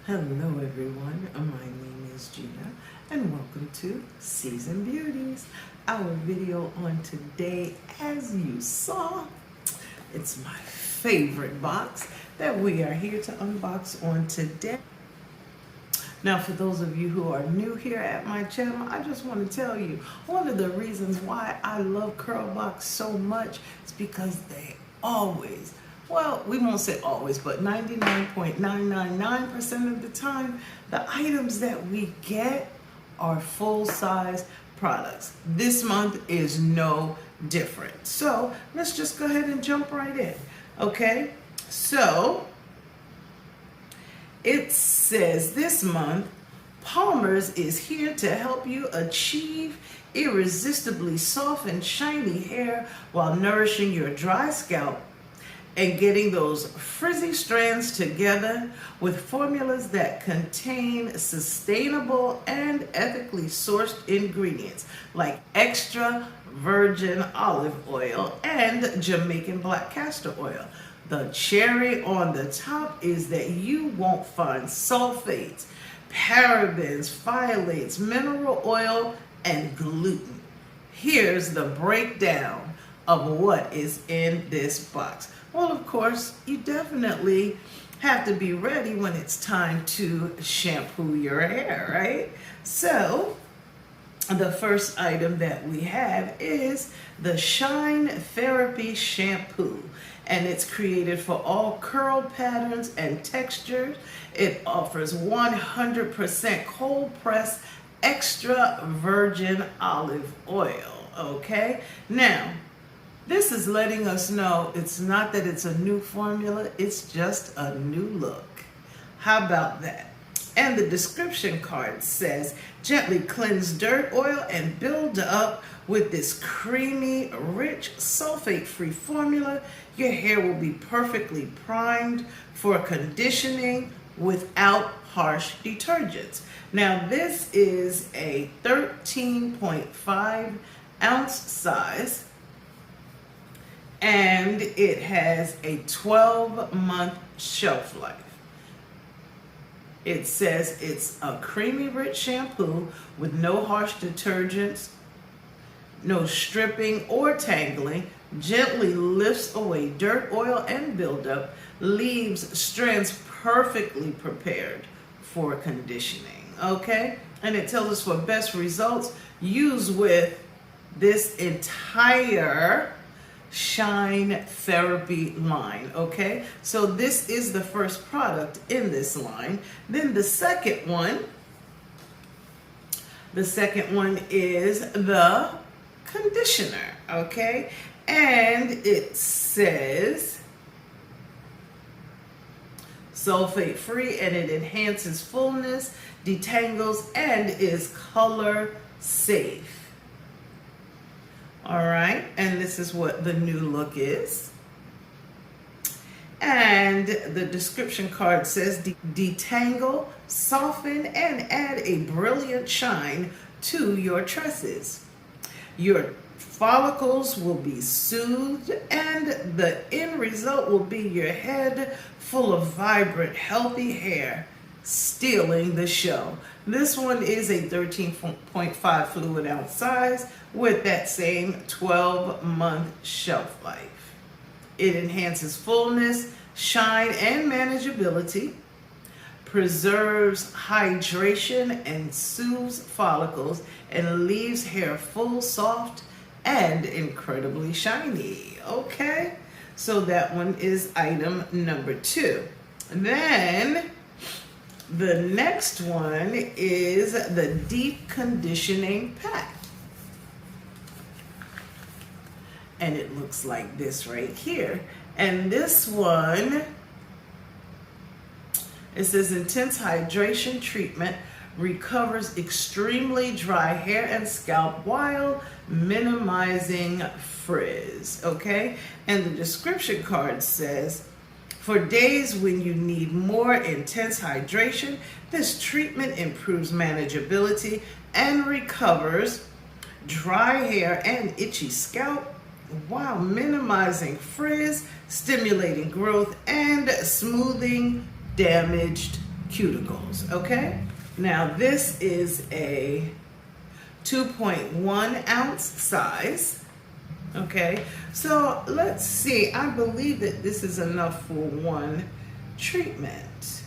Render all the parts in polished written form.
Hello everyone, my name is Gina and welcome to Season Beauties. Our video on today, as you saw, it's my favorite box that we are here to unbox on today. Now, for those of you who are new here at my channel, I just want to tell you, one of the reasons why I love Curlbox so much is because they always, well, we won't say always, but 99.999% of the time, the items that we get are full-size products. This month is no different. So let's just go ahead and jump right in, okay? So it says this month, PALMER'S is here to help you achieve irresistibly soft and shiny hair while nourishing your dry scalp and getting those frizzy strands together with formulas that contain sustainable and ethically sourced ingredients like extra virgin olive oil and Jamaican black castor oil. The cherry on the top is that you won't find sulfates, parabens, phthalates, mineral oil, and gluten. Here's the breakdown of what is in this box. Well, of course, you definitely have to be ready when it's time to shampoo your hair, right? So the first item that we have is the Shine Therapy Shampoo, and it's created for all curl patterns and textures. It offers 100% cold press extra virgin olive oil, okay? Now, this is letting us know it's not that it's a new formula, it's just a new look. How about that? And the description card says, gently cleanse dirt, oil, and build up with this creamy, rich, sulfate-free formula. Your hair will be perfectly primed for conditioning without harsh detergents. Now, this is a 13.5 ounce size, and it has a 12-month shelf life. It says it's a creamy rich shampoo with no harsh detergents, no stripping or tangling, gently lifts away dirt, oil, and buildup, leaves strands perfectly prepared for conditioning, okay? And it tells us for best results, use with this entire Shine Therapy line, okay? So this is the first product in this line. Then the second one is the conditioner, okay? And it says sulfate free, and it enhances fullness, detangles, and is color safe. All right, and this is what the new look is. And the description card says, detangle, soften, and add a brilliant shine to your tresses. Your follicles will be soothed, and the end result will be your head full of vibrant, healthy hair, stealing the show. This one is a 13.5 fluid ounce size with that same 12-month shelf life. It enhances fullness, shine, and manageability, preserves hydration and soothes follicles, and leaves hair full, soft, and incredibly shiny. Okay, so that one is item number 2. Then the next one is the deep conditioning pack. And it looks like this right here. And this one, it says intense hydration treatment recovers extremely dry hair and scalp while minimizing frizz, okay? And the description card says, for days when you need more intense hydration, this treatment improves manageability and recovers dry hair and itchy scalp while minimizing frizz, stimulating growth, and smoothing damaged cuticles, okay? Now this is a 2.1 ounce size. Okay, so let's see. I believe that this is enough for one treatment.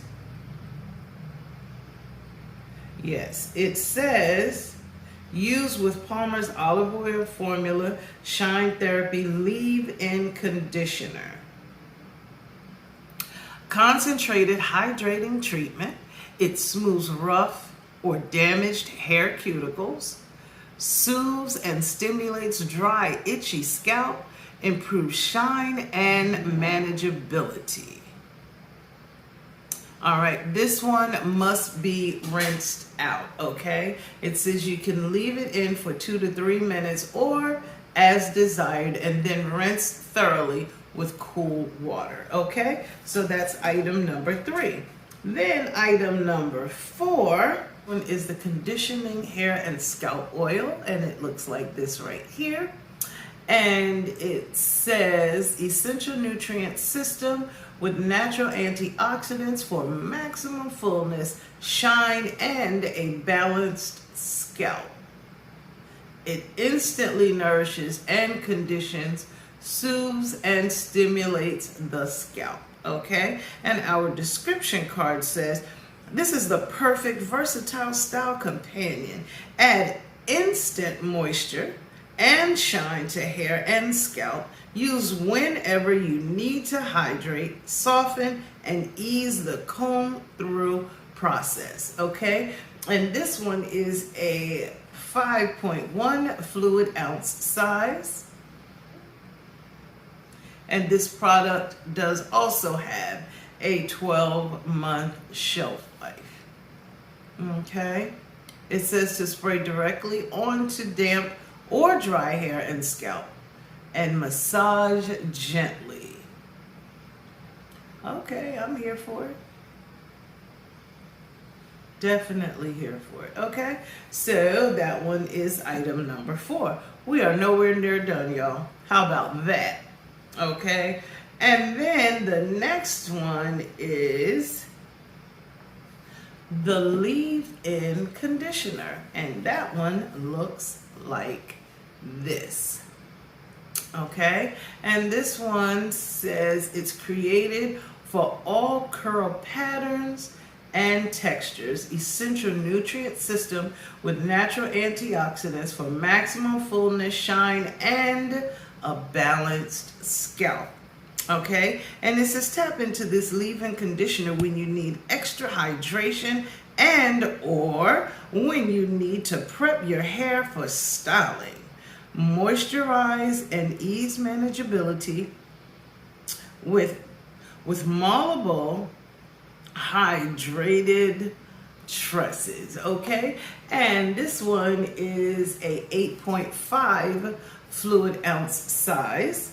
Yes, it says use with Palmer's olive oil formula, shine therapy, leave-in conditioner. Concentrated hydrating treatment. It smooths rough or damaged hair cuticles, soothes and stimulates dry, itchy scalp, improves shine and manageability. All right, this one must be rinsed out, okay? It says you can leave it in for 2 to 3 minutes or as desired and then rinse thoroughly with cool water, okay? So that's item number 3. Then item number 4 one is the conditioning hair and scalp oil, and it looks like this right here. And it says essential nutrient system with natural antioxidants for maximum fullness, shine, and a balanced scalp. It instantly nourishes and conditions, soothes and stimulates the scalp, okay? And our description card says, this is the perfect versatile style companion. Add instant moisture and shine to hair and scalp. Use whenever you need to hydrate, soften, and ease the comb through process, okay? And this one is a 5.1 fluid ounce size. And this product does also have a 12-month shelf life. Okay, it says to spray directly onto damp or dry hair and scalp and massage gently. Okay, I'm here for it. Definitely here for it. Okay, so that one is item number 4. We are nowhere near done, y'all. How about that? Okay. And then the next one is the leave-in conditioner. And that one looks like this. Okay? And this one says it's created for all curl patterns and textures. Essential nutrient system with natural antioxidants for maximum fullness, shine, and a balanced scalp. Okay, and it says tap into this leave-in conditioner when you need extra hydration and or when you need to prep your hair for styling. Moisturize and ease manageability with malleable hydrated tresses. Okay, and this one is a 8.5 fluid ounce size.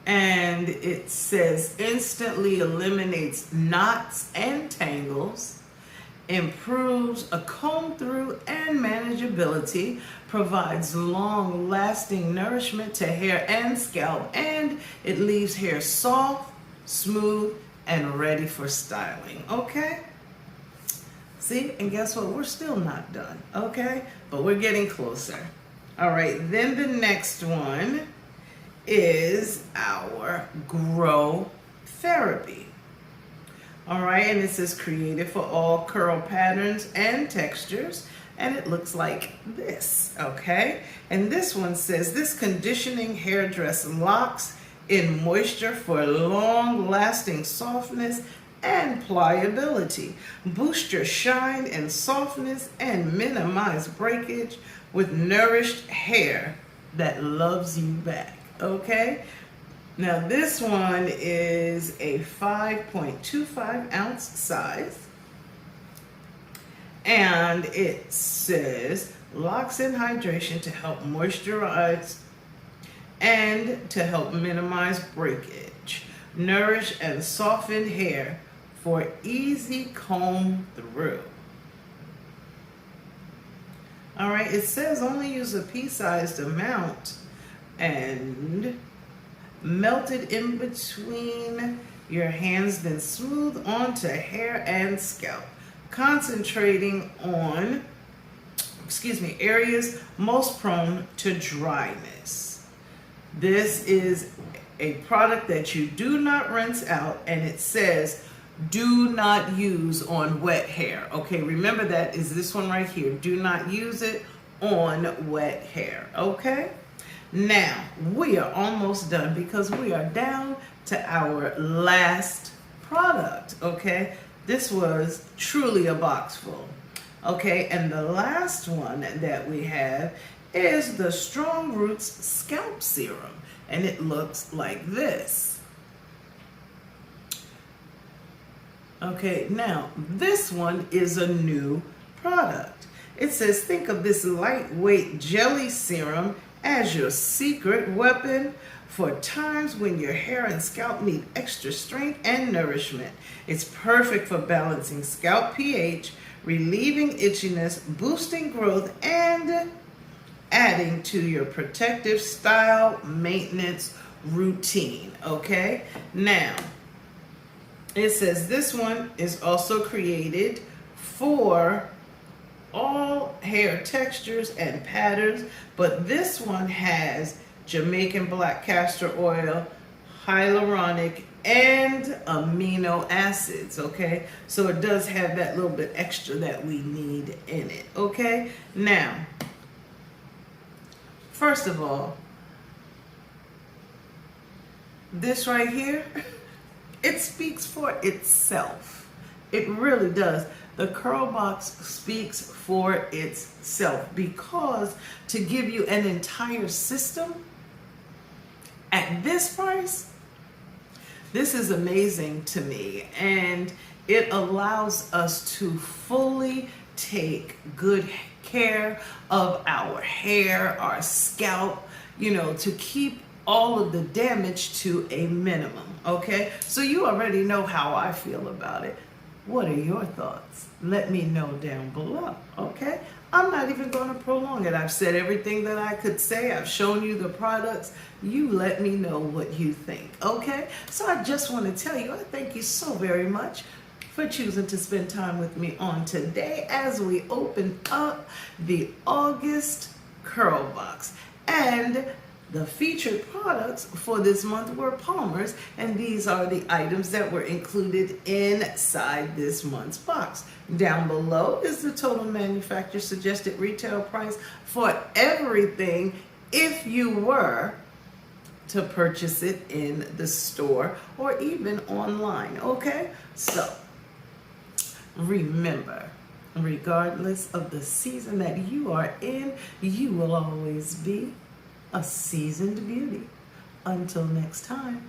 And it says instantly eliminates knots and tangles, improves a comb through and manageability, provides long-lasting nourishment to hair and scalp, and it leaves hair soft, smooth, and ready for styling. Okay? See, and guess what? We're still not done, okay? But we're getting closer. All right, then the next one is our Grow Therapy. All right, and it says created for all curl patterns and textures, and it looks like this, okay? And this one says this conditioning hairdress locks in moisture for long-lasting softness and pliability. Boost your shine and softness and minimize breakage with nourished hair that loves you back. Okay, now this one is a 5.25 ounce size, and it says locks in hydration to help moisturize and to help minimize breakage, nourish and soften hair for easy comb through. All right, it says only use a pea-sized amount and melted in between your hands, then smooth onto hair and scalp, concentrating on, areas most prone to dryness. This is a product that you do not rinse out, and it says do not use on wet hair. Okay, remember that is this one right here. Do not use it on wet hair. Okay, now we are almost done because we are down to our last product. Okay, this was truly a box full. Okay, and the last one that we have is the Strong Roots Scalp Serum, and it looks like this. Okay, now this one is a new product. It says, think of this lightweight jelly serum as your secret weapon for times when your hair and scalp need extra strength and nourishment. It's perfect for balancing scalp pH, relieving itchiness, boosting growth, and adding to your protective style maintenance routine. Okay, now it says this one is also created for all hair textures and patterns, but this one has Jamaican black castor oil, hyaluronic, and amino acids. Okay, so it does have that little bit extra that we need in it. Okay, now first of all, this right here, it speaks for itself. It really does. The Curlbox speaks for itself, because to give you an entire system at this price, this is amazing to me, and it allows us to fully take good care of our hair, our scalp, to keep all of the damage to a minimum. Okay, so you already know how I feel about it. What are your thoughts? Let me know down below. Okay, I'm not even going to prolong it. I've said everything that I could say. I've shown you the products. You let me know what you think. Okay, so I just want to tell you, I thank you so very much for choosing to spend time with me on today as we open up the August Curlbox. And the featured products for this month were PALMER'S, and these are the items that were included inside this month's box. Down below is the total manufacturer suggested retail price for everything if you were to purchase it in the store or even online. Okay, so remember, regardless of the season that you are in, you will always be a seasoned beauty. Until next time.